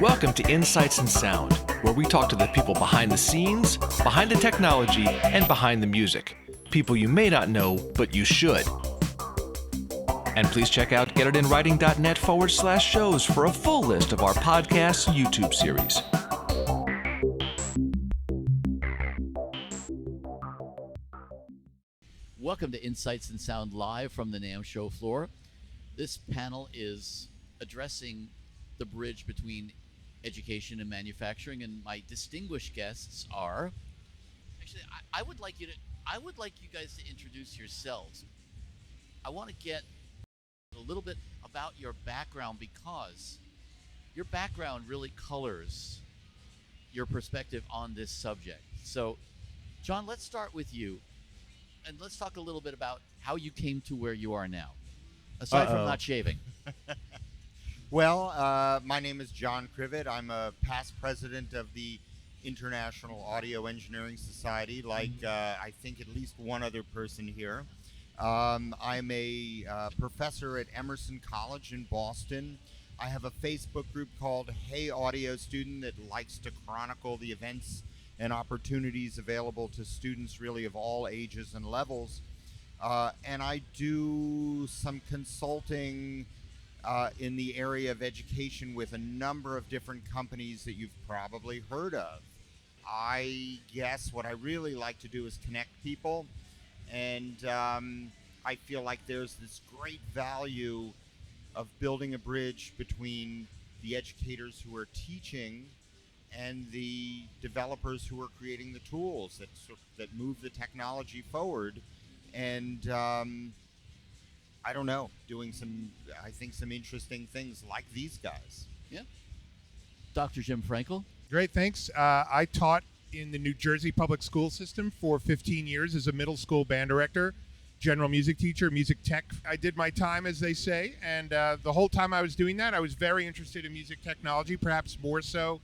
Welcome to Insights in Sound, where we talk to the people behind the scenes, behind the technology, and behind the music. People you may not know, but you should. And please check out getitinwriting.net/shows for a full list of our podcast YouTube series. Welcome to Insights in Sound live from the NAMM show floor. This panel is addressing the bridge between education and manufacturing, and my distinguished guests are. Actually, I would like you guys to introduce yourselves. I want to get a little bit about your background because your background really colors your perspective on this subject. So, John, let's start with you, and let's talk a little bit about how you came to where you are now, aside from not shaving. Well, my name is John Krivit. I'm a past president of the International Audio Engineering Society, like I think at least one other person here. I'm a professor at Emerson College in Boston. I have a Facebook group called Hey Audio Student that likes to chronicle the events and opportunities available to students really of all ages and levels. And I do some consulting in the area of education with a number of different companies that you've probably heard of. I guess what I really like to do is connect people, and I feel like there's this great value of building a bridge between the educators who are teaching and the developers who are creating the tools that move the technology forward, and I don't know, doing some interesting things like these guys. Yeah. Dr. Jim Frankel. Great, thanks. I taught in the New Jersey public school system for 15 years as a middle school band director, general music teacher, music tech. I did my time, as they say, and the whole time I was doing that, I was very interested in music technology, perhaps more so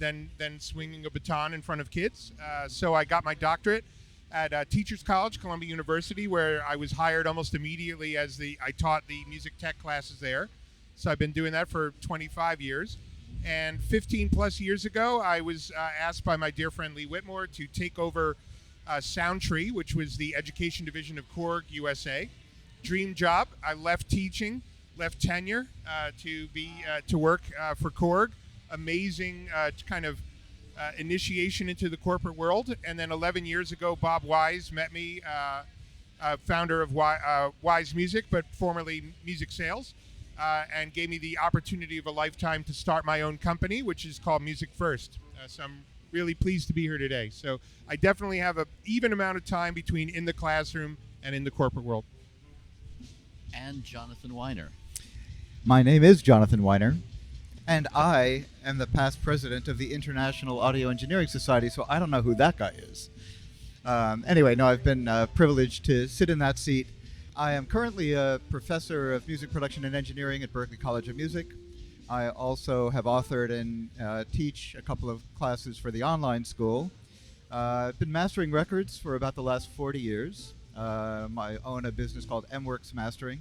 than swinging a baton in front of kids. So I got my doctorate at Teachers College, Columbia University, where I was hired almost immediately I taught the music tech classes there. So I've been doing that for 25 years. And 15 plus years ago, I was asked by my dear friend Lee Whitmore to take over Soundtree, which was the education division of Korg USA. Dream job. I left teaching, left tenure to work for Korg. Amazing kind of initiation into the corporate world. And then 11 years ago, Bob Wise met me, founder of Wise Music, but formerly Music Sales, and gave me the opportunity of a lifetime to start my own company, which is called MusicFirst. So I'm really pleased to be here today. So I definitely have an even amount of time between in the classroom and in the corporate world. And Jonathan Wyner. My name is Jonathan Wyner, and I am the past president of the International Audio Engineering Society, so I don't know who that guy is. Anyway, no, I've been privileged to sit in that seat. I am currently a professor of music production and engineering at Berklee College of Music. I also have authored and teach a couple of classes for the online school. I've been mastering records for about the last 40 years. I own a business called MWorks Mastering.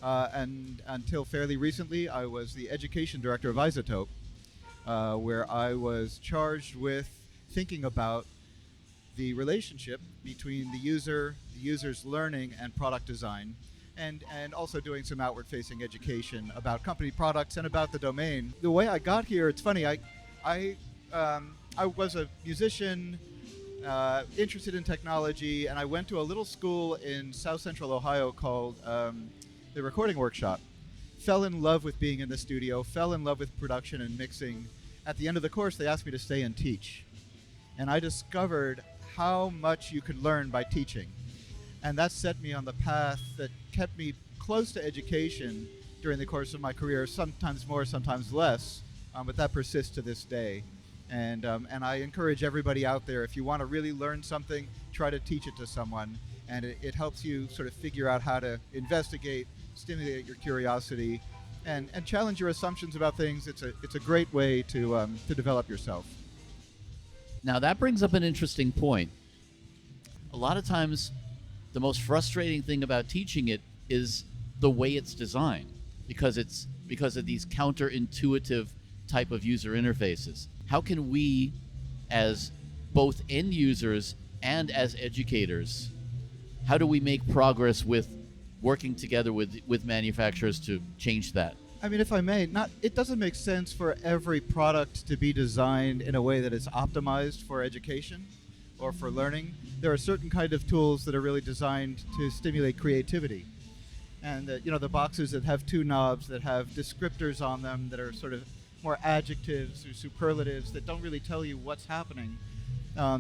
And until fairly recently, I was the education director of Isotope, where I was charged with thinking about the relationship between the user's learning and product design, and also doing some outward-facing education about company products and about the domain. The way I got here, it's funny, I was a musician, interested in technology, and I went to a little school in South Central Ohio called the Recording Workshop. Fell in love with being in the studio, fell in love with production and mixing. At the end of the course, they asked me to stay and teach. And I discovered how much you could learn by teaching. And that set me on the path that kept me close to education during the course of my career, sometimes more, sometimes less, but that persists to this day. And I encourage everybody out there, if you want to really learn something, try to teach it to someone. And it helps you sort of figure out how to investigate, stimulate your curiosity, and challenge your assumptions about things. It's a great way to develop yourself. Now that brings up an interesting point. A lot of times, the most frustrating thing about teaching it is the way it's designed, because of these counterintuitive type of user interfaces. How can we, as both end users and as educators, how do we make progress with working together with manufacturers to change that? I mean, if I may, it doesn't make sense for every product to be designed in a way that is optimized for education or for learning. There are certain kind of tools that are really designed to stimulate creativity. And the boxes that have two knobs that have descriptors on them that are sort of more adjectives or superlatives that don't really tell you what's happening.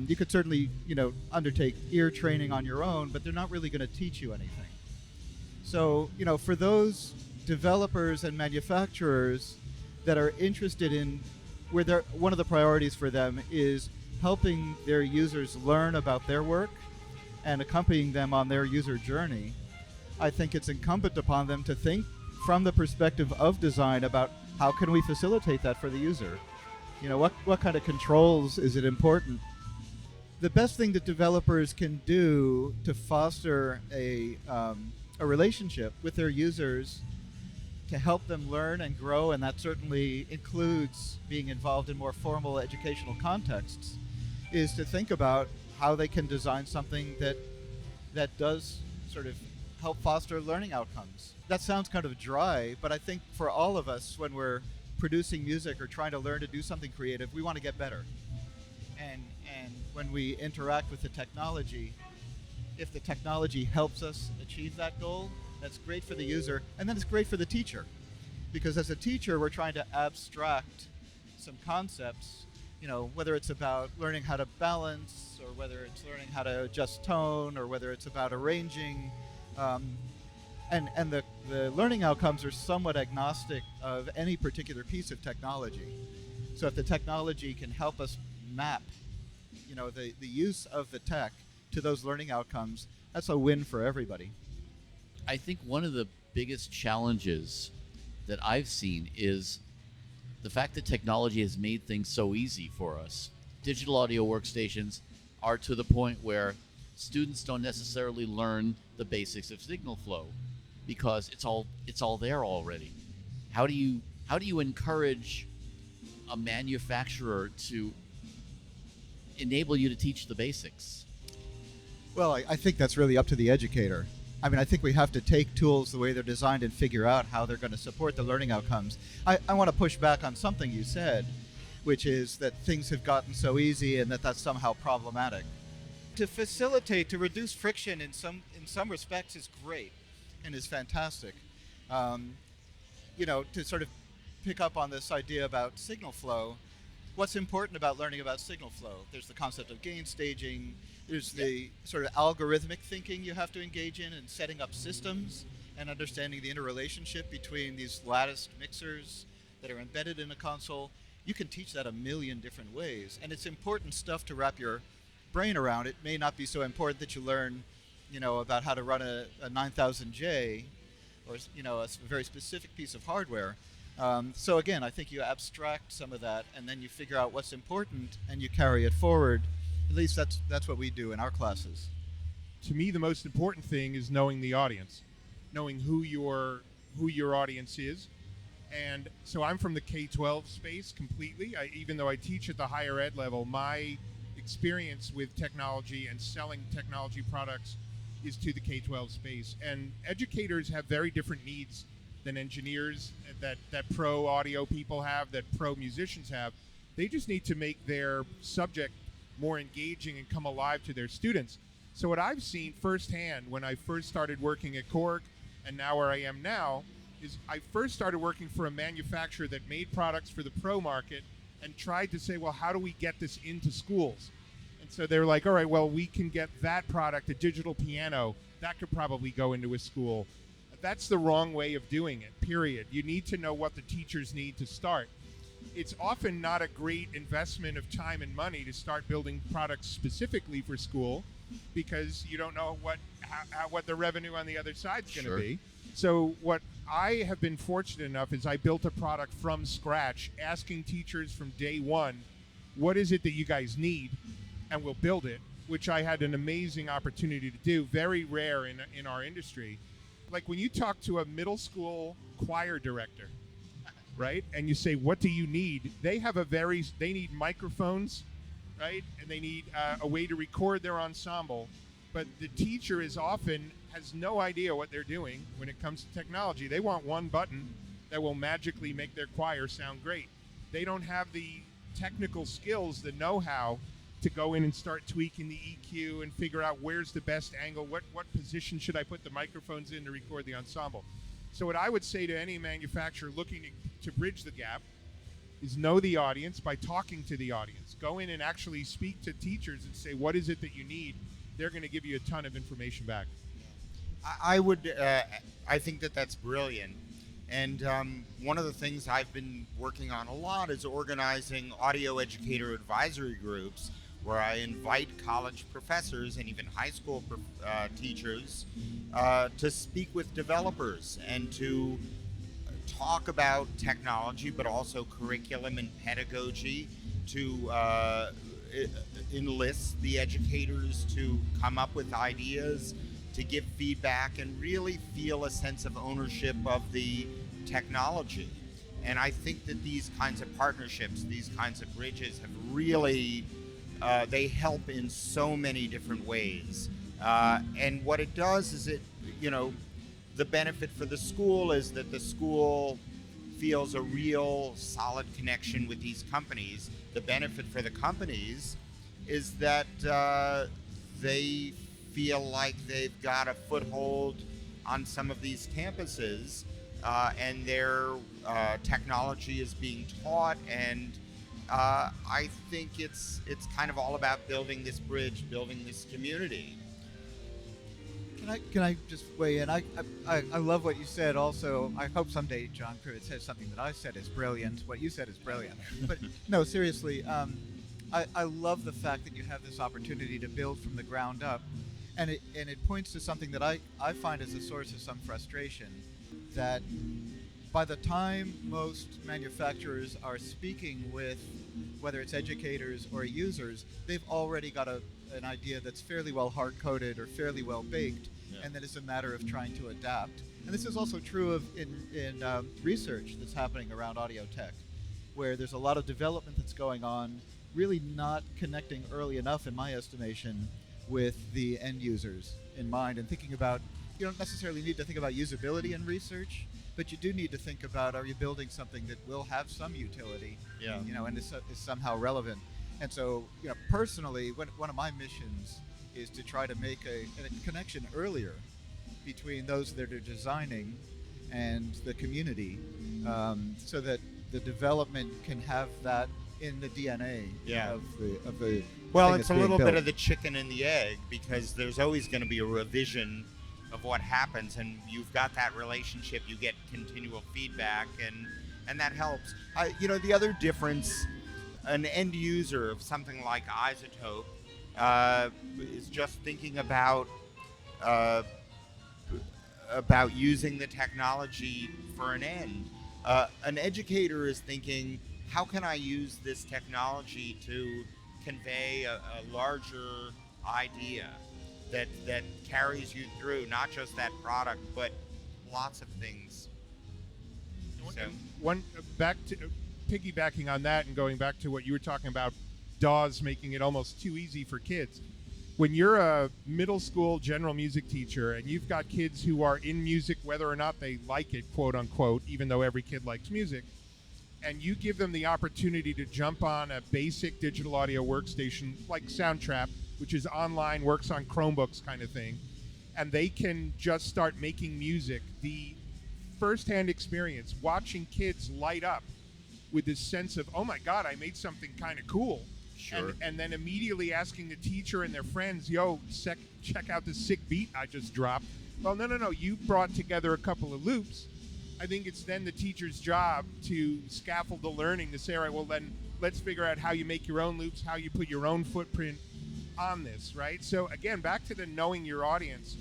You could certainly, undertake ear training on your own, but they're not really going to teach you anything. So, for those developers and manufacturers that are interested in one of the priorities for them is helping their users learn about their work and accompanying them on their user journey, I think it's incumbent upon them to think from the perspective of design about how can we facilitate that for the user. What kind of controls is it important? The best thing that developers can do to foster a relationship with their users to help them learn and grow, and that certainly includes being involved in more formal educational contexts, is to think about how they can design something that does sort of help foster learning outcomes. That sounds kind of dry, but I think for all of us, when we're producing music or trying to learn to do something creative, we want to get better. And when we interact with the technology, if the technology helps us achieve that goal, that's great for the user, and then it's great for the teacher. Because as a teacher, we're trying to abstract some concepts, whether it's about learning how to balance, or whether it's learning how to adjust tone, or whether it's about arranging. And the learning outcomes are somewhat agnostic of any particular piece of technology. So if the technology can help us map, the use of the tech to those learning outcomes, that's a win for everybody. I think one of the biggest challenges that I've seen is the fact that technology has made things so easy for us. Digital audio workstations are to the point where students don't necessarily learn the basics of signal flow because it's all there already. How do you encourage a manufacturer to enable you to teach the basics? Well, I think that's really up to the educator. I mean, I think we have to take tools the way they're designed and figure out how they're going to support the learning outcomes. I want to push back on something you said, which is that things have gotten so easy and that's somehow problematic. To facilitate, to reduce friction in some respects is great and is fantastic. To sort of pick up on this idea about signal flow, what's important about learning about signal flow? There's the concept of gain staging. There's the sort of algorithmic thinking you have to engage in and setting up systems and understanding the interrelationship between these latticed mixers that are embedded in a console. You can teach that a million different ways, and it's important stuff to wrap your brain around. It may not be so important that you learn, about how to run a 9000J or, a very specific piece of hardware. So again, I think you abstract some of that and then you figure out what's important and you carry it forward. At least that's what we do in our classes. To me, the most important thing is knowing the audience, knowing who your audience is. And so I'm from the K-12 space completely. Even though I teach at the higher ed level, my experience with technology and selling technology products is to the K-12 space. And educators have very different needs than engineers that pro audio people have, that pro musicians have. They just need to make their subject more engaging and come alive to their students. So what I've seen firsthand when I first started working at Korg and now where I am now is I first started working for a manufacturer that made products for the pro market and tried to say, well, how do we get this into schools? And so they're like, all right, well, we can get that product, a digital piano, that could probably go into a school. That's the wrong way of doing it, period. You need to know what the teachers need to start. It's often not a great investment of time and money to start building products specifically for school because you don't know what the revenue on the other side's going to be. So what I have been fortunate enough is I built a product from scratch, asking teachers from day one, what is it that you guys need? And we'll build it, which I had an amazing opportunity to do, very rare in our industry. Like when you talk to a middle school choir director, right? And you say, what do you need? They need microphones, right? And they need a way to record their ensemble. But the teacher has no idea what they're doing when it comes to technology. They want one button that will magically make their choir sound great. They don't have the technical skills, the know-how to go in and start tweaking the EQ and figure out where's the best angle, what position should I put the microphones in to record the ensemble. So what I would say to any manufacturer looking to bridge the gap is know the audience by talking to the audience. Go in and actually speak to teachers and say, what is it that you need? They're going to give you a ton of information back. I think that's brilliant. And one of the things I've been working on a lot is organizing audio educator advisory groups where I invite college professors and even high school teachers to speak with developers and to talk about technology, but also curriculum and pedagogy, to enlist the educators to come up with ideas, to give feedback, and really feel a sense of ownership of the technology. And I think that these kinds of partnerships, these kinds of bridges have really, they help in so many different ways. And what it does is the benefit for the school is that the school feels a real solid connection with these companies. The benefit for the companies is that they feel like they've got a foothold on some of these campuses, and their technology is being taught. And I think it's kind of all about building this bridge, building this community. Can I just weigh in? I love what you said. Also, I hope someday John Krivit says something that I said is brilliant. What you said is brilliant. But no, seriously, I love the fact that you have this opportunity to build from the ground up, and it points to something that I find as a source of some frustration, that by the time most manufacturers are speaking with, whether it's educators or users, they've already got an idea that's fairly well hard-coded or fairly well baked, and that it's a matter of trying to adapt. And this is also true of in research that's happening around audio tech, where there's a lot of development that's going on, really not connecting early enough, in my estimation, with the end users in mind, and thinking about, you don't necessarily need to think about usability in research, but you do need to think about, are you building something that will have some utility, and is somehow relevant. And so, personally, one of my missions is to try to make a connection earlier between those that are designing and the community, so that the development can have that in the DNA of the Well, thing it's that's a being little built. bit of the chicken and the egg, because there's always going to be a revision of what happens, and you've got that relationship, you get continual feedback, and that helps. The other difference, an end user of something like Isotope is just thinking about using the technology for an end. An educator is thinking, how can I use this technology to convey a larger idea that carries you through, not just that product, but lots of things. So, piggybacking on that and going back to what you were talking about, DAWs making it almost too easy for kids. When you're a middle school general music teacher and you've got kids who are in music, whether or not they like it, quote unquote, even though every kid likes music, and you give them the opportunity to jump on a basic digital audio workstation like Soundtrap, which is online, works on Chromebooks kind of thing, and they can just start making music, the firsthand experience, watching kids light up with this sense of, oh my God, I made something kind of cool. Sure. And then immediately asking the teacher and their friends, check out this sick beat I just dropped. Well, no, you brought together a couple of loops. I think it's then the teacher's job to scaffold the learning to say, all right, well then let's figure out how you make your own loops, how you put your own footprint on this, right? So again, back to the knowing your audience.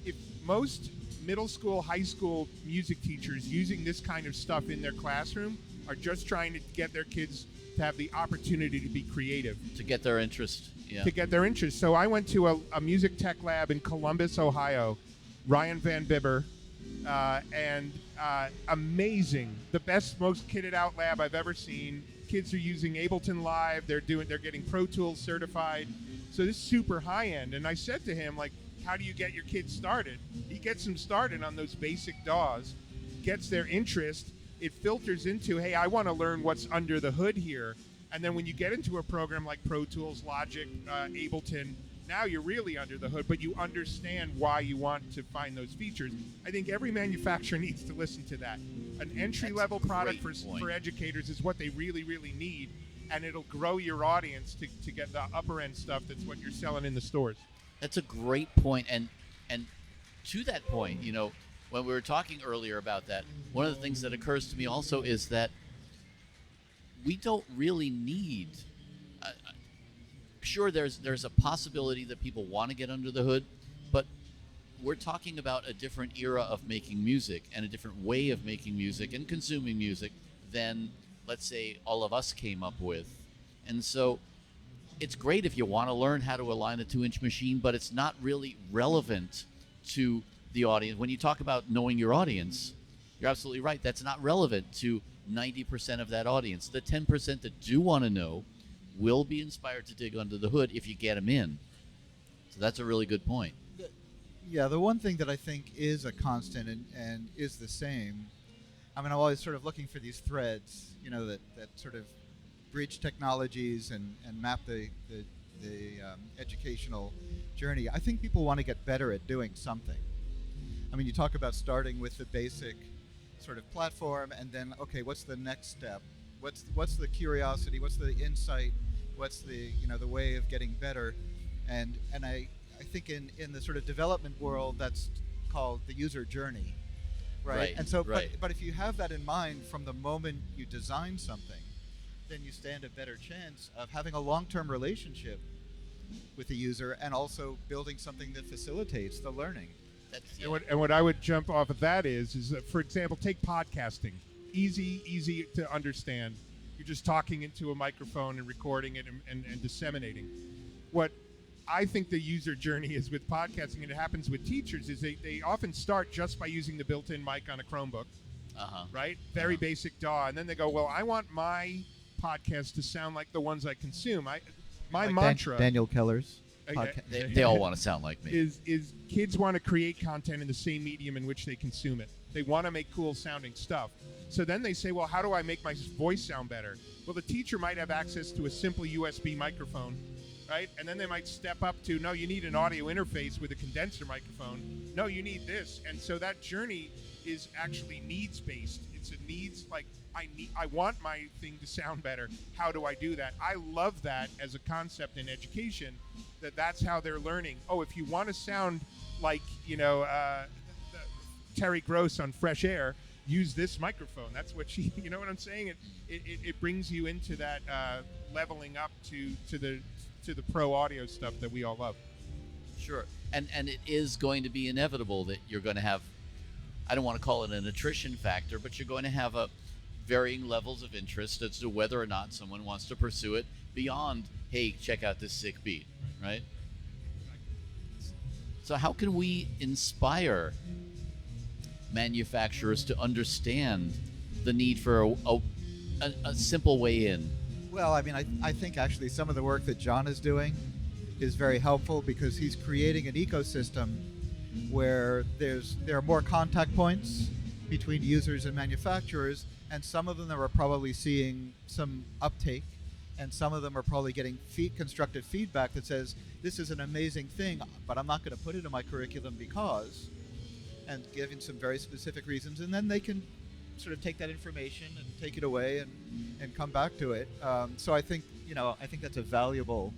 If most middle school, high school music teachers using this kind of stuff in their classroom are just trying to get their kids to have the opportunity to be creative. To get their interest, To get their interest. So I went to a music tech lab in Columbus, Ohio. Ryan Van Bibber and amazing. The best, most kitted out lab I've ever seen. Kids are using Ableton Live. They're getting Pro Tools certified. So this is super high end. And I said to him, like, how do you get your kids started? He gets them started on those basic DAWs, gets their interest. It filters into, hey, I want to learn what's under the hood here. And then when you get into a program like Pro Tools, Logic, Ableton, now you're really under the hood, but you understand why you want to find those features. I think every manufacturer needs to listen to that. An entry-level product for educators is what they really, really need, and it'll grow your audience to get the upper-end stuff that's what you're selling in the stores. That's a great point. And to that point, you know, when we were talking earlier about that, one of the things that occurs to me also is that we don't really need sure there's a possibility that people want to get under the hood, but we're talking about a different era of making music and a different way of making music and consuming music than, let's say, all of us came up with. And so it's great if you want to learn how to align a 2-inch machine, but it's not really relevant to the audience. When you talk about knowing your audience, you're absolutely right. That's not relevant to 90% of that audience. The 10% that do want to know will be inspired to dig under the hood if you get them in. So that's a really good point. Yeah, the one thing that I think is a constant and is the same, I mean, I'm always sort of looking for these threads, you know, that sort of bridge technologies and map the educational journey. I think people want to get better at doing something. I mean, you talk about starting with the basic sort of platform, and then, okay, what's the next step? What's the curiosity? What's the insight? What's the, you know, the way of getting better? And I think in the sort of development world, that's called the user journey, right? And so, but if you have that in mind from the moment you design something, then you stand a better chance of having a long-term relationship with the user and also building something that facilitates the learning. And what I would jump off of that is that, for example, take podcasting. Easy to understand. You're just talking into a microphone and recording it and disseminating. What I think the user journey is with podcasting, and it happens with teachers, is they often start just by using the built-in mic on a Chromebook, right? Very basic DAW. And then they go, well, I want my podcast to sound like the ones I consume. My mantra... Daniel Keller's. They all want to sound like me. Is kids want to create content in the same medium in which they consume it. They want to make cool sounding stuff. So then they say, well, how do I make my voice sound better? Well, the teacher might have access to a simple USB microphone, right? And then they might step up to, no, you need an audio interface with a condenser microphone. No, you need this. And so that journey is actually needs-based. It's a needs, like, I want my thing to sound better. How do I do that? I love that as a concept in education, that's how they're learning. Oh, if you want to sound like, you know, Terry Gross on Fresh Air, use this microphone. That's what she, you know what I'm saying? It brings you into that leveling up to the pro audio stuff that we all love. Sure. And it is going to be inevitable that you're going to have, I don't want to call it an attrition factor, but you're going to have a varying levels of interest as to whether or not someone wants to pursue it beyond, hey, check out this sick beat, right? So how can we inspire manufacturers to understand the need for a simple way in? Well, I mean, I think actually some of the work that John is doing is very helpful because he's creating an ecosystem where there are more contact points between users and manufacturers, and some of them are probably seeing some uptake, and some of them are probably getting constructive feedback that says, this is an amazing thing, but I'm not going to put it in my curriculum because, and giving some very specific reasons, and then they can sort of take that information and take it away and come back to it. So I think, I think that's a valuable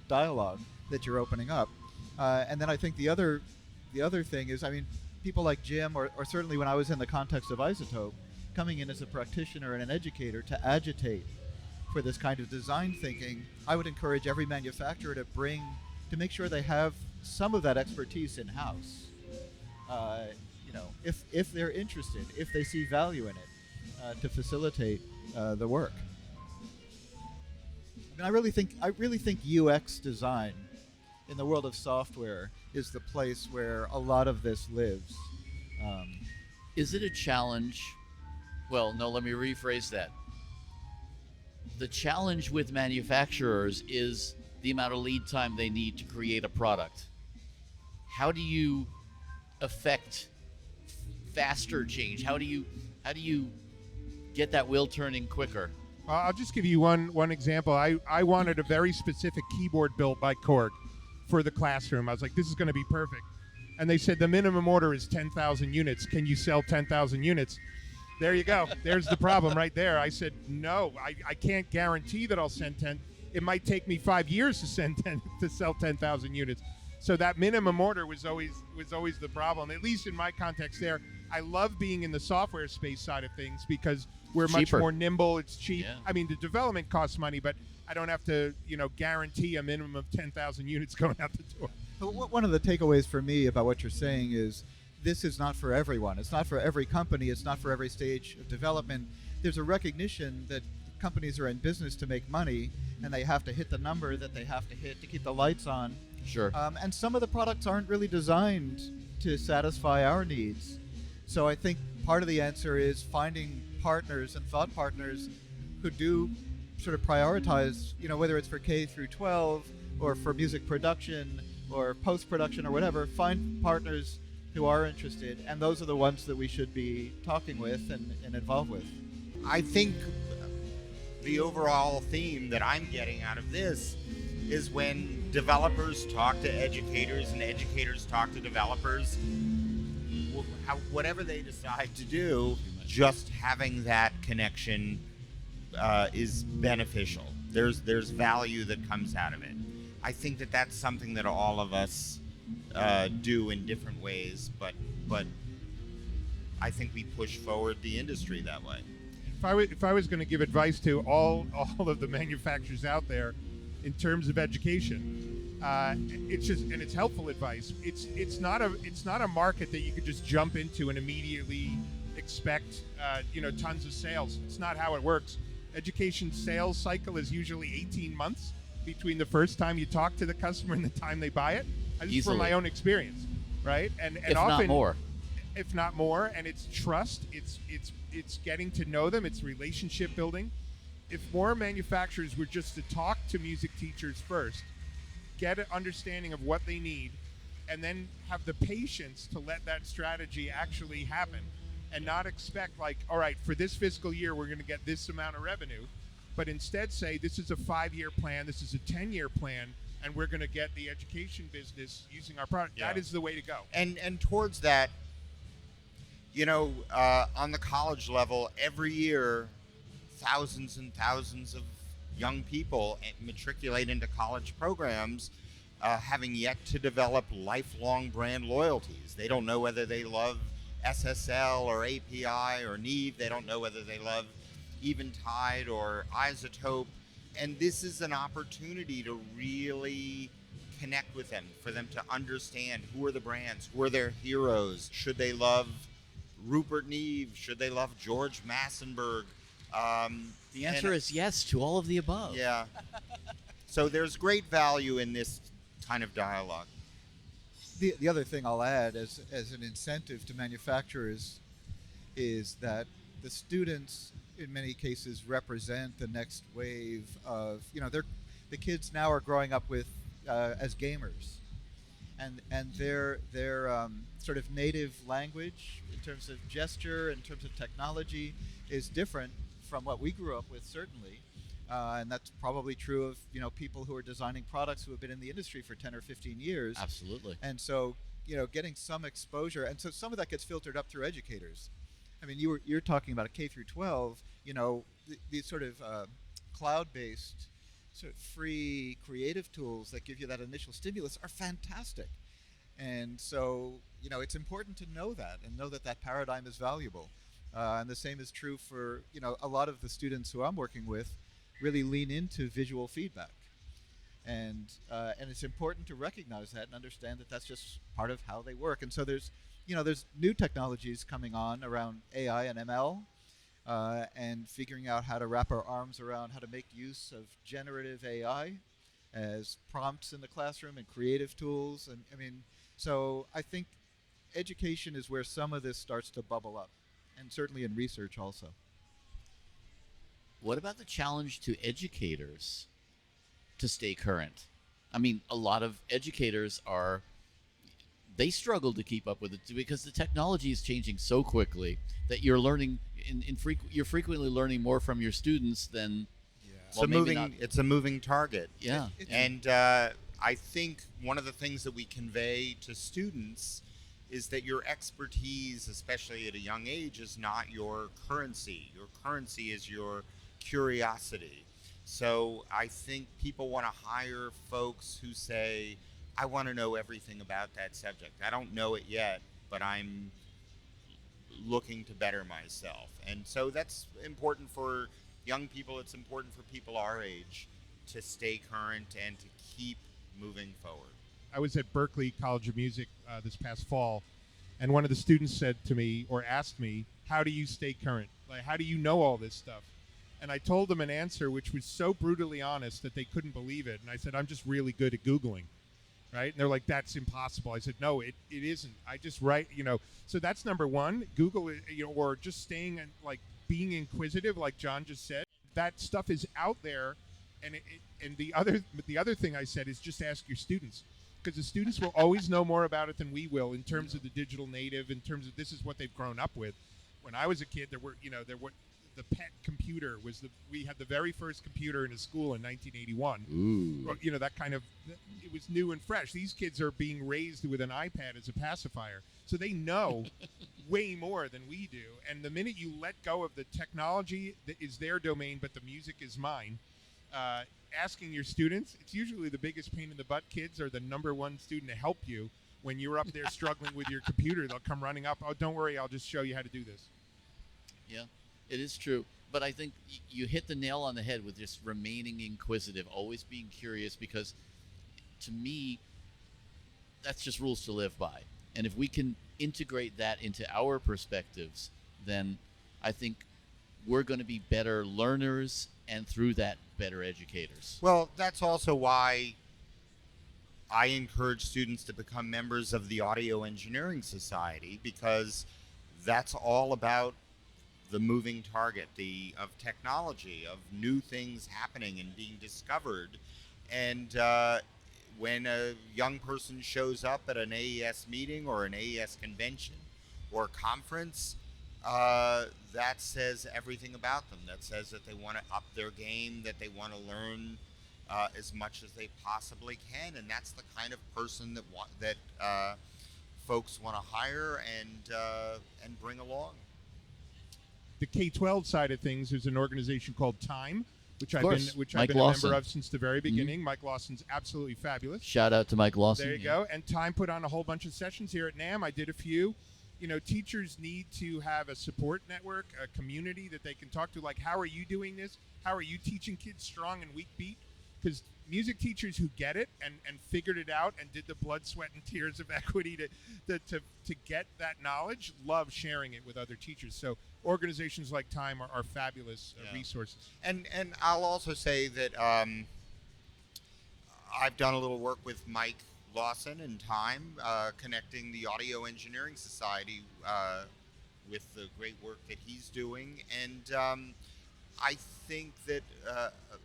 dialogue that you're opening up. And then I think the other thing is, I mean, people like Jim, or certainly when I was in the context of Isotope, coming in as a practitioner and an educator to agitate for this kind of design thinking, I would encourage every manufacturer to make sure they have some of that expertise in-house. If they're interested, if they see value in it, to facilitate the work. I mean, I really think UX design in the world of software is the place where a lot of this lives. Is it a challenge? Well, no, let me rephrase that. The challenge with manufacturers is the amount of lead time they need to create a product. How do you affect faster change? How do you get that wheel turning quicker? I'll just give you one example. I wanted a very specific keyboard built by Korg for the classroom. I was like, this is going to be perfect. And they said the minimum order is 10,000 units. Can you sell 10,000 units? There you go. There's the problem right there. I said, no, I can't guarantee that I'll send 10. It might take me 5 years to sell 10,000 units. So that minimum order was always the problem, at least in my context there. I love being in the software space side of things because we're much more nimble. It's cheap. Yeah. I mean, the development costs money, but I don't have to, guarantee a minimum of 10,000 units going out the door. One of the takeaways for me about what you're saying is this is not for everyone. It's not for every company. It's not for every stage of development. There's a recognition that companies are in business to make money, and they have to hit the number that they have to hit to keep the lights on. Sure. And some of the products aren't really designed to satisfy our needs. So I think part of the answer is finding partners and thought partners who do sort of prioritize, whether it's for K through 12 or for music production or post-production or whatever, find partners who are interested, and those are the ones that we should be talking with and involved with. I think the overall theme that I'm getting out of this is when developers talk to educators and educators talk to developers, whatever they decide to do, just having that connection is beneficial. There's value that comes out of it. I think that that's something that all of us do in different ways, but I think we push forward the industry that way. If I was going to give advice to all of the manufacturers out there in terms of education, it's helpful advice. It's not a market that you could just jump into and immediately expect tons of sales. It's not how it works. Education sales cycle is usually 18 months between the first time you talk to the customer and the time they buy it. Just from my own experience, right? And if often, not more. If not more, and it's trust. It's getting to know them. It's relationship building. If more manufacturers were just to talk to music teachers first, get an understanding of what they need, and then have the patience to let that strategy actually happen, and not expect all right, for this fiscal year we're going to get this amount of revenue, but instead say this is a 5-year plan, this is a 10-year plan, and we're going to get the education business using our product. Yeah. That is the way to go. And towards that, on the college level, every year, thousands and thousands of young people matriculate into college programs, having yet to develop lifelong brand loyalties. They don't know whether they love SSL or API or Neve. They don't know whether they love Eventide or Isotope. And this is an opportunity to really connect with them, for them to understand who are the brands, who are their heroes. Should they love Rupert Neve? Should they love George Massenburg? The answer is yes to all of the above. Yeah. So there's great value in this kind of dialogue. The other thing I'll add as an incentive to manufacturers is that the students in many cases represent the next wave of, the kids now are growing up with as gamers, and their sort of native language in terms of gesture, in terms of technology, is different from what we grew up with, certainly. And that's probably true of people who are designing products who have been in the industry for 10 or 15 years. Absolutely. And so getting some exposure, and so some of that gets filtered up through educators. I mean, you're talking about a K through 12. These sort of cloud-based, sort of free creative tools that give you that initial stimulus are fantastic. And so it's important to know that and know that paradigm is valuable. And the same is true for a lot of the students who I'm working with. Really lean into visual feedback, and it's important to recognize that and understand that that's just part of how they work. And so there's new technologies coming on around AI and ML, and figuring out how to wrap our arms around how to make use of generative AI as prompts in the classroom and creative tools. And so I think education is where some of this starts to bubble up, and certainly in research also. What about the challenge to educators to stay current? I mean, a lot of educators they struggle to keep up with it because the technology is changing so quickly that you're learning you're frequently learning more from your students than It's a moving target. Yeah. And I think one of the things that we convey to students is that your expertise, especially at a young age, is not your currency. Your currency is your curiosity. So I think people want to hire folks who say, I want to know everything about that subject. I don't know it yet, but I'm looking to better myself. And so that's important for young people. It's important for people our age to stay current and to keep moving forward. I was at Berklee College of Music this past fall, and one of the students said to me, or asked me, how do you stay current? Like, how do you know all this stuff? And I told them an answer which was so brutally honest that they couldn't believe it. And I said, I'm just really good at Googling, right? And they're like, that's impossible. I said, no, it isn't. I just write, So that's number one. Google, or just staying and like being inquisitive, like John just said. That stuff is out there. And the other thing I said is just ask your students, because the students will always know more about it than we will in terms of the digital native, in terms of this is what they've grown up with. When I was a kid, there were the pet computer we had the very first computer in a school in 1981. Ooh. That kind of, it was new and fresh. These kids are being raised with an iPad as a pacifier, so they know way more than we do. And the minute you let go of the technology that is their domain, but the music is mine, asking your students, it's usually the biggest pain in the butt. Kids are the number one student to help you when you're up there struggling with your computer. They'll come running up. Oh, don't worry, I'll just show you how to do this. Yeah, it is true. But I think you hit the nail on the head with just remaining inquisitive, always being curious, because to me, that's just rules to live by. And if we can integrate that into our perspectives, then I think we're going to be better learners, and through that, better educators. Well, that's also why I encourage students to become members of the Audio Engineering Society, because that's all about the moving target, of technology, of new things happening and being discovered. And when a young person shows up at an AES meeting or an AES convention or conference, that says everything about them. That says that they want to up their game, that they want to learn as much as they possibly can, and that's the kind of person that folks want to hire and bring along. The K-12 side of things, there's an organization called Time, which I've Mike been Lawson. a member of since the very beginning. Mm-hmm. Mike Lawson's absolutely fabulous. Shout out to Mike Lawson. There you go. And Time put on a whole bunch of sessions here at NAMM. I did a few. Teachers need to have a support network, a community that they can talk to. Like, how are you doing this? How are you teaching kids strong and weak beat? Because music teachers who get it and figured it out and did the blood, sweat, and tears of equity to get that knowledge love sharing it with other teachers. So organizations like Time are fabulous resources. And I'll also say that I've done a little work with Mike Lawson and Time, connecting the Audio Engineering Society with the great work that he's doing. And I think that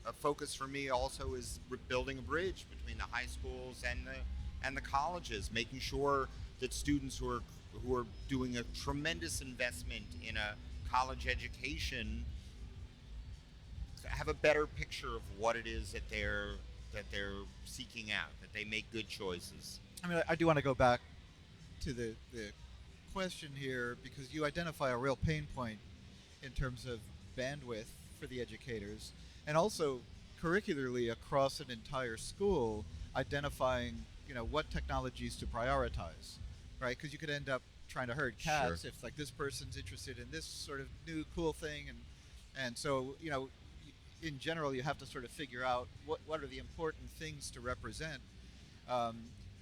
a focus for me also is building a bridge between the high schools and the colleges, making sure that students who are doing a tremendous investment in a college education have a better picture of what it is that they're seeking out, that they make good choices. I mean, I do want to go back to the question here, because you identify a real pain point in terms of bandwidth for the educators, and also curricularly across an entire school, identifying what technologies to prioritize, right? Because you could end up trying to herd cats. Sure. If like this person's interested in this sort of new cool thing, and so in general you have to sort of figure out what are the important things to represent.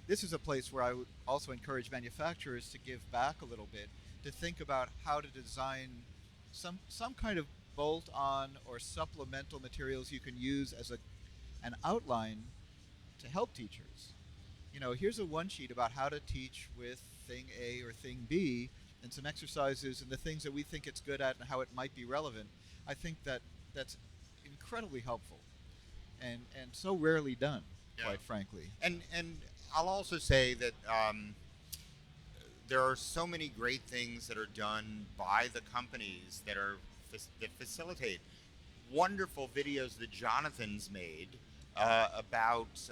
This is a place where I would also encourage manufacturers to give back a little bit, to think about how to design some kind of bolt-on or supplemental materials you can use as an outline to help teachers. here's a one sheet about how to teach with thing A or thing B, and some exercises and the things that we think it's good at and how it might be relevant. I think that's incredibly helpful, and so rarely done, quite frankly. And I'll also say that there are so many great things that are done by the companies that facilitate wonderful videos that Jonathan's made about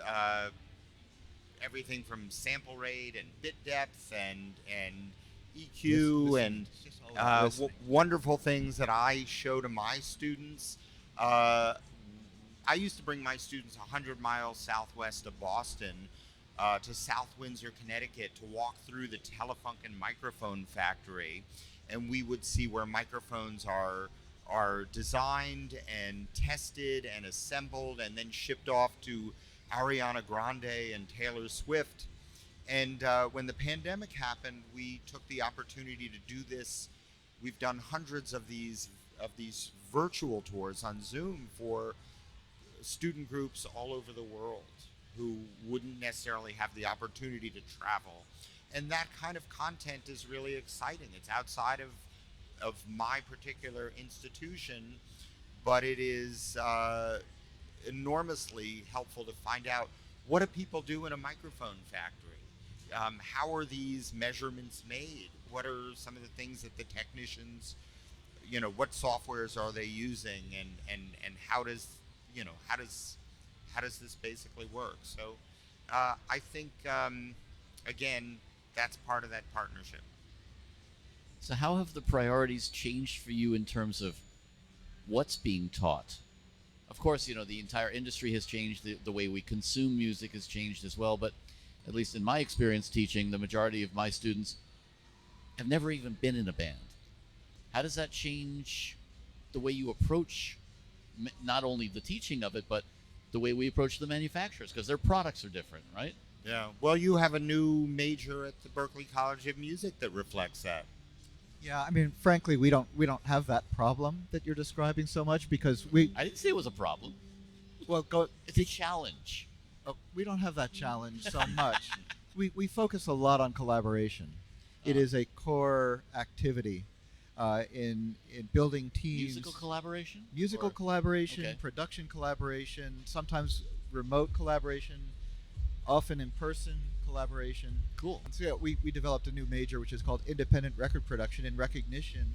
everything from sample rate and bit depth and EQ and wonderful things that I show to my students. I used to bring my students 100 miles southwest of Boston to South Windsor, Connecticut, to walk through the Telefunken microphone factory, and we would see where microphones are designed and tested and assembled and then shipped off to Ariana Grande and Taylor Swift. And when the pandemic happened, we took the opportunity to do this. We've done hundreds of these virtual tours on Zoom for student groups all over the world who wouldn't necessarily have the opportunity to travel. And that kind of content is really exciting. It's outside of my particular institution, but it is enormously helpful to find out, what do people do in a microphone factory? How are these measurements made? What are some of the things that the technicians, what softwares are they using, and how does this basically work? So I think, again, that's part of that partnership. So how have the priorities changed for you in terms of what's being taught? Of course, the entire industry has changed. The way we consume music has changed as well. But at least in my experience teaching, the majority of my students have never even been in a band. How does that change the way you approach not only the teaching of it, but the way we approach the manufacturers? Because their products are different, right? Yeah. Well, you have a new major at the Berklee College of Music that reflects that. Yeah, I mean, frankly, we don't have that problem that you're describing so much, because I didn't say it was a problem. Well, it's a challenge. We don't have that challenge so much. We focus a lot on collaboration. It is a core activity in building teams. Musical collaboration? Musical collaboration, Okay. production collaboration, sometimes remote collaboration, often in-person collaboration. Cool. And so yeah, we developed a new major which is called independent record production, in recognition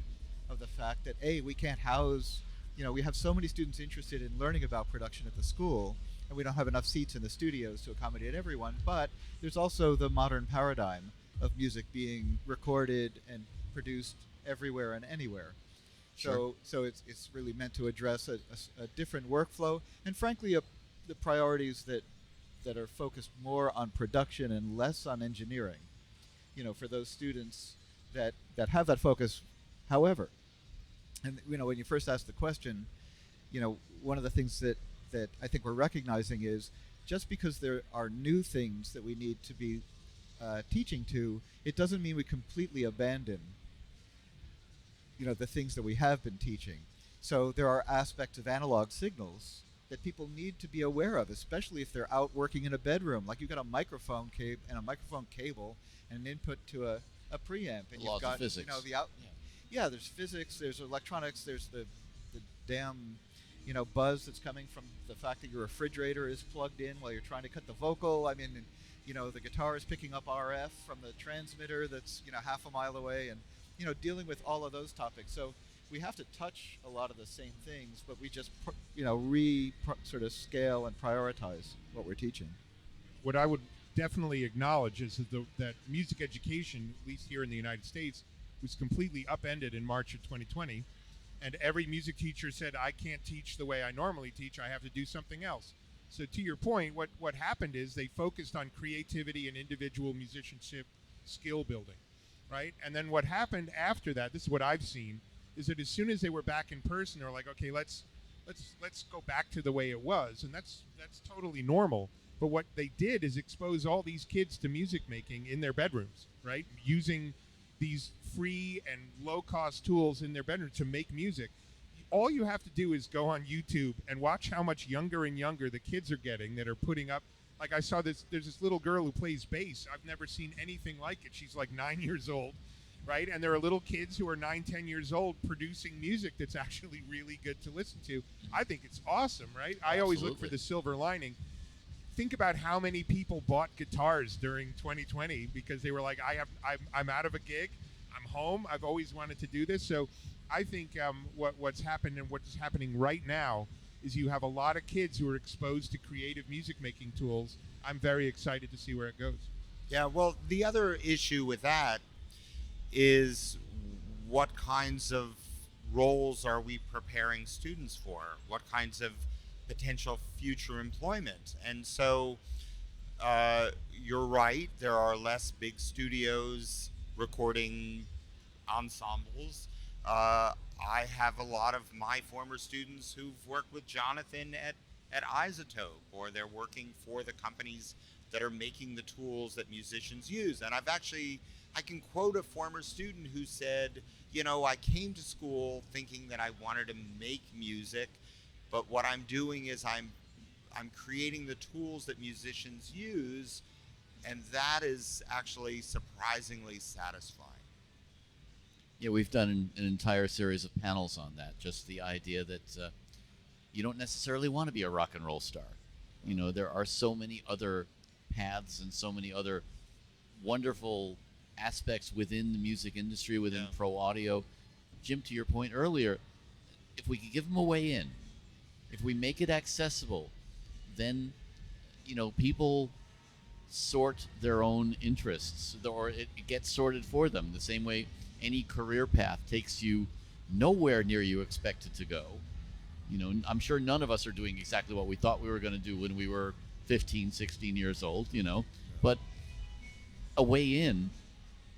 of the fact that we can't house, we have so many students interested in learning about production at the school, and we don't have enough seats in the studios to accommodate everyone. But there's also the modern paradigm of music being recorded and produced everywhere and anywhere. Sure. So it's really meant to address a different workflow, and frankly the priorities that are focused more on production and less on engineering, for those students that have that focus. However, and when you first asked the question, one of the things that I think we're recognizing is, just because there are new things that we need to be teaching to, it doesn't mean we completely abandon the things that we have been teaching. So there are aspects of analog signals that people need to be aware of, especially if they're out working in a bedroom. Like, you've got a microphone cable and an input to a preamp, and Laws you've got of physics. There's physics, there's electronics, there's the damn buzz that's coming from the fact that your refrigerator is plugged in while you're trying to cut the vocal. I mean, the guitar is picking up RF from the transmitter that's half a mile away, and dealing with all of those topics. So we have to touch a lot of the same things, but we just sort of scale and prioritize what we're teaching. What I would definitely acknowledge is that music education, at least here in the United States, was completely upended in March of 2020, and every music teacher said, I can't teach the way I normally teach, I have to do something else. So to your point, what happened is they focused on creativity and individual musicianship skill building, right? And then what happened after that, this is what I've seen, is that as soon as they were back in person, they were like, okay, let's go back to the way it was, and that's totally normal. But what they did is expose all these kids to music making in their bedrooms, right? Using these free and low-cost tools in their bedroom to make music. All you have to do is go on YouTube and watch how much younger and younger the kids are getting that are putting up Like I saw there's this little girl who plays bass. I've never seen anything like it. She's like 9 years old, right? And there are little kids who are 9, 10 years old producing music that's actually really good to listen to. I think it's awesome, right? I always look for the silver lining. Think about how many people bought guitars during 2020 because they were like, I'm out of a gig, I'm home, I've always wanted to do this. So I think what's happened and what's happening right now is you have a lot of kids who are exposed to creative music making tools. I'm very excited to see where it goes. Yeah, well, the other issue with that is what kinds of roles are we preparing students for? What kinds of potential future employment? And so you're right, there are less big studios recording ensembles. I have a lot of my former students who've worked with Jonathan at Isotope, or they're working for the companies that are making the tools that musicians use. And I can quote a former student who said, I came to school thinking that I wanted to make music, but what I'm doing is I'm creating the tools that musicians use, and that is actually surprisingly satisfying. Yeah, we've done an entire series of panels on that. Just the idea that you don't necessarily want to be a rock and roll star. There are so many other paths and so many other wonderful aspects within the music industry, within pro audio. Jim, to your point earlier, if we could give them a way in, if we make it accessible, then people sort their own interests, or it gets sorted for them the same way any career path takes you nowhere near you expect it to go. I'm sure none of us are doing exactly what we thought we were going to do when we were 15, 16 years old, but a way in,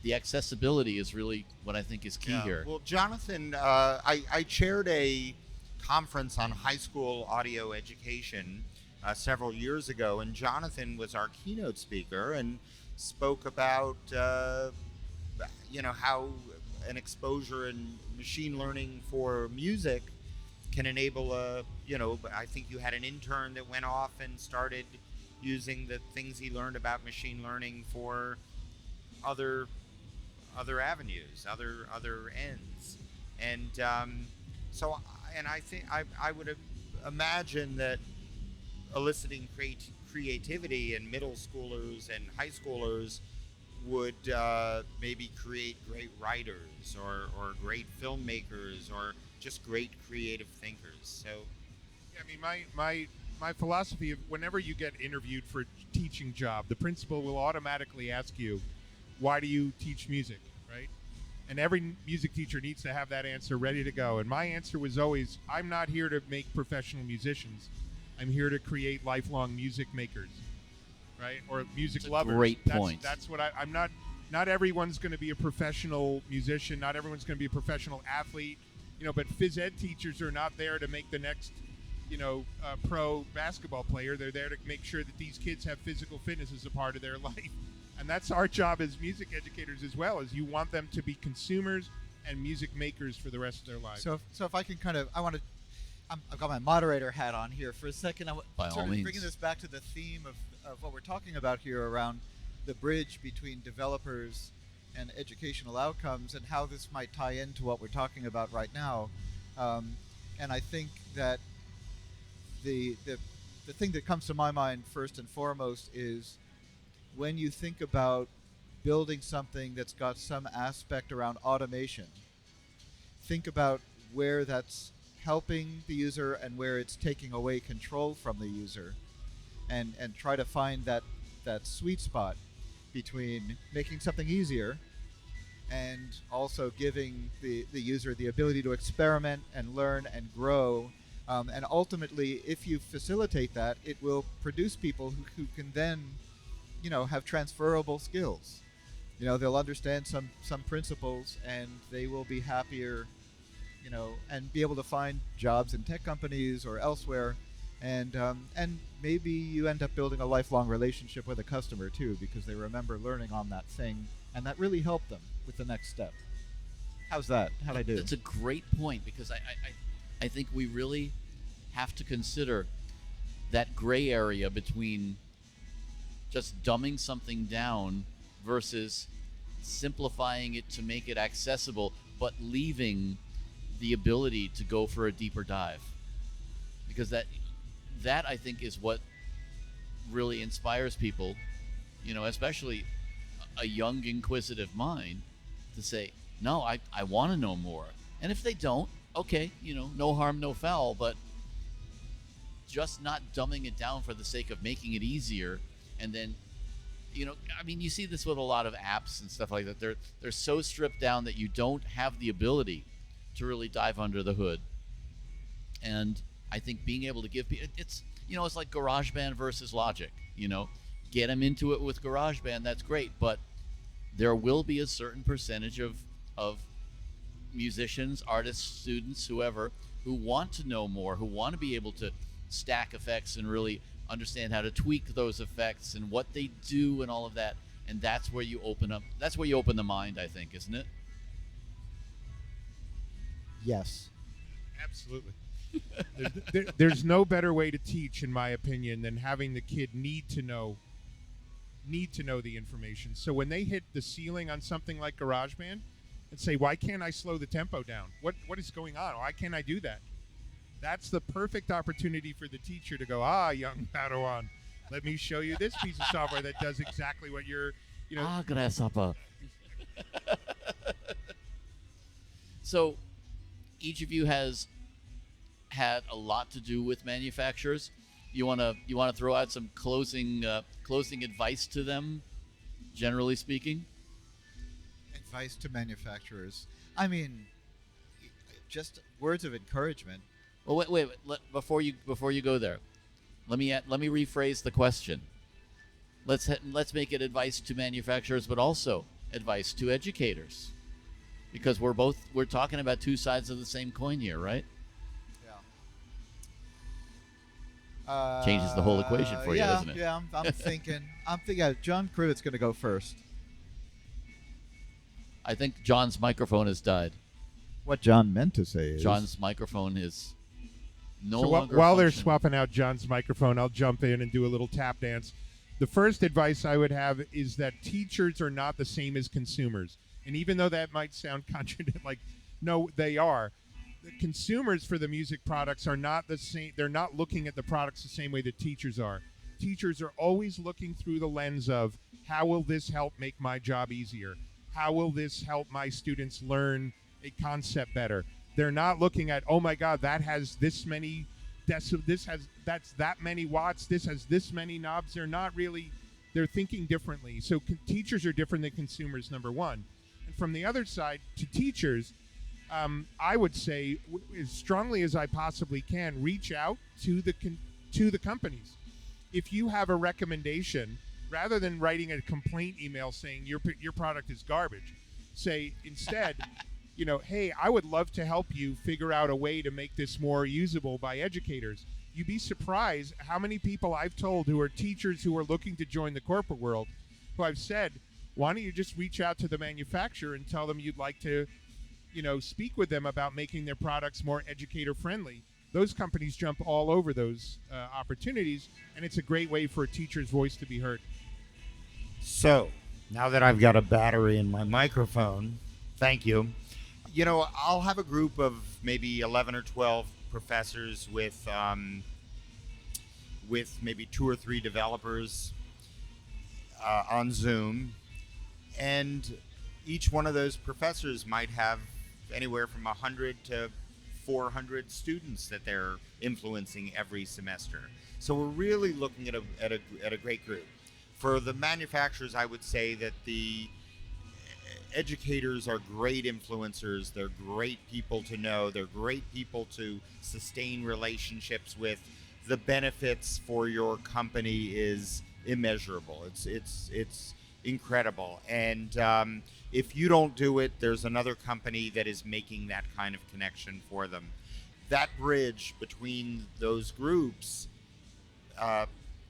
the accessibility is really what I think is key here. Well, Jonathan, I chaired a conference on high school audio education several years ago, and Jonathan was our keynote speaker and spoke about how an exposure in machine learning for music can enable I think you had an intern that went off and started using the things he learned about machine learning for other avenues, other ends. And I think I would imagine that eliciting creativity in middle schoolers and high schoolers would maybe create great writers or great filmmakers or just great creative thinkers. So, yeah, I mean, my philosophy of whenever you get interviewed for a teaching job, the principal will automatically ask you, why do you teach music, right? And every music teacher needs to have that answer ready to go. And my answer was always, I'm not here to make professional musicians. I'm here to create lifelong music makers, right? Or music lovers. Great point. That's what I'm not everyone's going to be a professional musician. Not everyone's going to be a professional athlete, but phys ed teachers are not there to make the next, pro basketball player. They're there to make sure that these kids have physical fitness as a part of their life. And that's our job as music educators as well, is you want them to be consumers and music makers for the rest of their lives. So if I can I've got my moderator hat on here for a second. By all means. Bringing this back to the theme of what we're talking about here around the bridge between developers and educational outcomes and how this might tie into what we're talking about right now. And I think that the thing that comes to my mind first and foremost is when you think about building something that's got some aspect around automation, think about where that's helping the user and where it's taking away control from the user, and try to find that sweet spot between making something easier and also giving the user the ability to experiment and learn and grow. And ultimately, if you facilitate that, it will produce people who can then, have transferable skills. They'll understand some principles and they will be happier, and be able to find jobs in tech companies or elsewhere. And maybe you end up building a lifelong relationship with a customer too, because they remember learning on that thing, and that really helped them with the next step. How's that? How'd I do? That's a great point, because I think we really have to consider that gray area between just dumbing something down versus simplifying it to make it accessible, but leaving the ability to go for a deeper dive. Because that I think is what really inspires people, especially a young inquisitive mind, to say, no, I want to know more. And if they don't, okay, no harm, no foul, but just not dumbing it down for the sake of making it easier. And then, you see this with a lot of apps and stuff like that. They're so stripped down that you don't have the ability to really dive under the hood. And I think being able to give people, it's like GarageBand versus Logic. Get them into it with GarageBand, that's great, but there will be a certain percentage of musicians, artists, students, whoever, who want to know more, who want to be able to stack effects and really understand how to tweak those effects and what they do and all of that. And that's where you open the mind, I think, isn't it? Yes. Absolutely. There's no better way to teach, in my opinion, than having the kid need to know the information. So when they hit the ceiling on something like GarageBand and say, why can't I slow the tempo down? What is going on? Why can't I do that? That's the perfect opportunity for the teacher to go, young Padawan, let me show you this piece of software that does exactly what you're, grasshopper. So each of you has had a lot to do with manufacturers. You want to throw out some closing advice to them, generally speaking? Advice to manufacturers. I mean, just words of encouragement. Well, wait. Before you go there, let me rephrase the question. Let's make it advice to manufacturers, but also advice to educators, because we're talking about two sides of the same coin here, right? Yeah. Changes the whole equation for you, doesn't it? Yeah, I'm thinking John Krivit's going to go first. I think John's microphone has died. What John meant to say is John's microphone is no so longer while they're functioning. swapping out John's microphone, I'll jump in and do a little tap dance. The first advice I would have is that teachers are not the same as consumers. And even though that might sound contradictory, no, they are. The consumers for the music products are not the same. They're not looking at the products the same way that teachers are. Teachers are always looking through the lens of, how will this help make my job easier? How will this help my students learn a concept better? They're not looking at, oh my God, that has this many that's that many watts, this has this many knobs. They're thinking differently. So teachers are different than consumers, number one. And from the other side, to teachers, I would say, as strongly as I possibly can, reach out to the companies. If you have a recommendation, rather than writing a complaint email saying your product is garbage, say instead, hey, I would love to help you figure out a way to make this more usable by educators. You'd be surprised how many people I've told who are teachers who are looking to join the corporate world, who I've said, why don't you just reach out to the manufacturer and tell them you'd like to, speak with them about making their products more educator friendly. Those companies jump all over those opportunities, and it's a great way for a teacher's voice to be heard. So, now that I've got a battery in my microphone, thank you. I'll have a group of maybe 11 or 12 professors with maybe 2 or 3 developers on Zoom, and each one of those professors might have anywhere from 100 to 400 students that they're influencing every semester. So we're really looking at a great group. For the manufacturers, I would say that the educators are great influencers. They're great people to know. They're great people to sustain relationships with. The benefits for your company is immeasurable. It's incredible. And if you don't do it, there's another company that is making that kind of connection for them. That bridge between those groups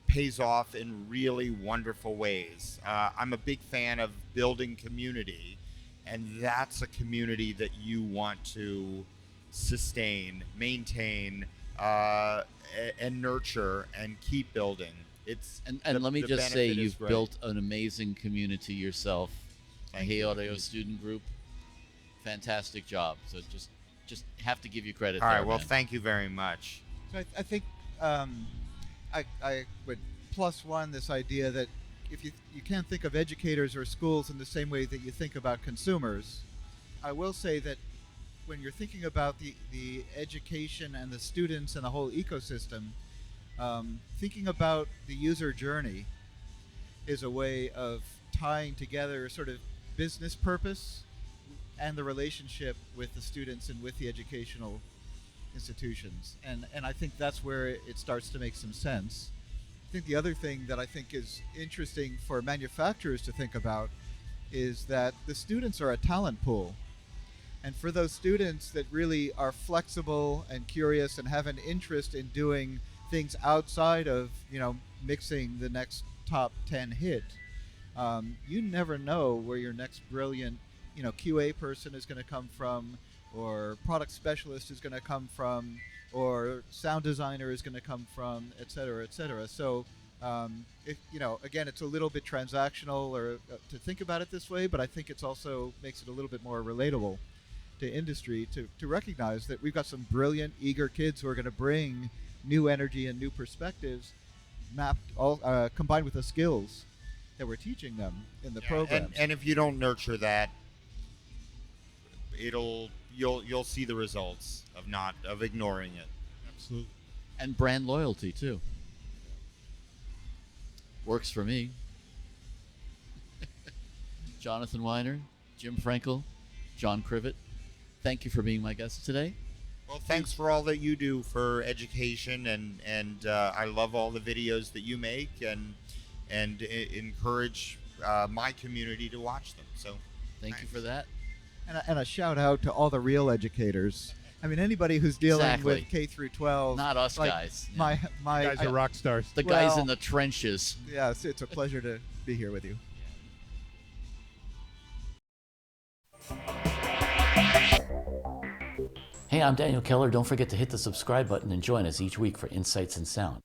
pays off in really wonderful ways. I'm a big fan of building community, and that's a community that you want to sustain, maintain, and nurture and keep building. It's And let me the just say, benefit is you've great. built an amazing community yourself. Thank Hey you. Audio Student Group, fantastic job. So just have to give you credit. All there, right. Well, man. thank you very much. So I think I would plus one this idea that if you can't think of educators or schools in the same way that you think about consumers, I will say that when you're thinking about the education and the students and the whole ecosystem, thinking about the user journey is a way of tying together sort of business purpose and the relationship with the students and with the educational institutions. And I think that's where it starts to make some sense. I think the other thing that I think is interesting for manufacturers to think about is that the students are a talent pool. And for those students that really are flexible and curious and have an interest in doing things outside of, mixing the next top 10 hit, you never know where your next brilliant, QA person is going to come from, or product specialist is going to come from, or sound designer is going to come from, et cetera, et cetera. So, again, it's a little bit transactional or to think about it this way, but I think it's also makes it a little bit more relatable to industry to recognize that we've got some brilliant, eager kids who are going to bring new energy and new perspectives, combined with the skills that we're teaching them in the programs. And if you don't nurture that, you'll see the results of ignoring it. Absolutely. And brand loyalty too. Works for me. Jonathan Wyner, Jim Frankel, John Krivit, thank you for being my guest today. Well, thanks for all that you do for education, and I love all the videos that you make, and encourage my community to watch them. So, Thank you for that. And a shout out to all the real educators. I mean, anybody who's dealing Exactly. with K through 12. Not us like guys. My You guys are rock stars. The guys Well- in the trenches. Yeah, it's a pleasure to be here with you. Hey, I'm Daniel Keller. Don't forget to hit the subscribe button and join us each week for Insights in Sound.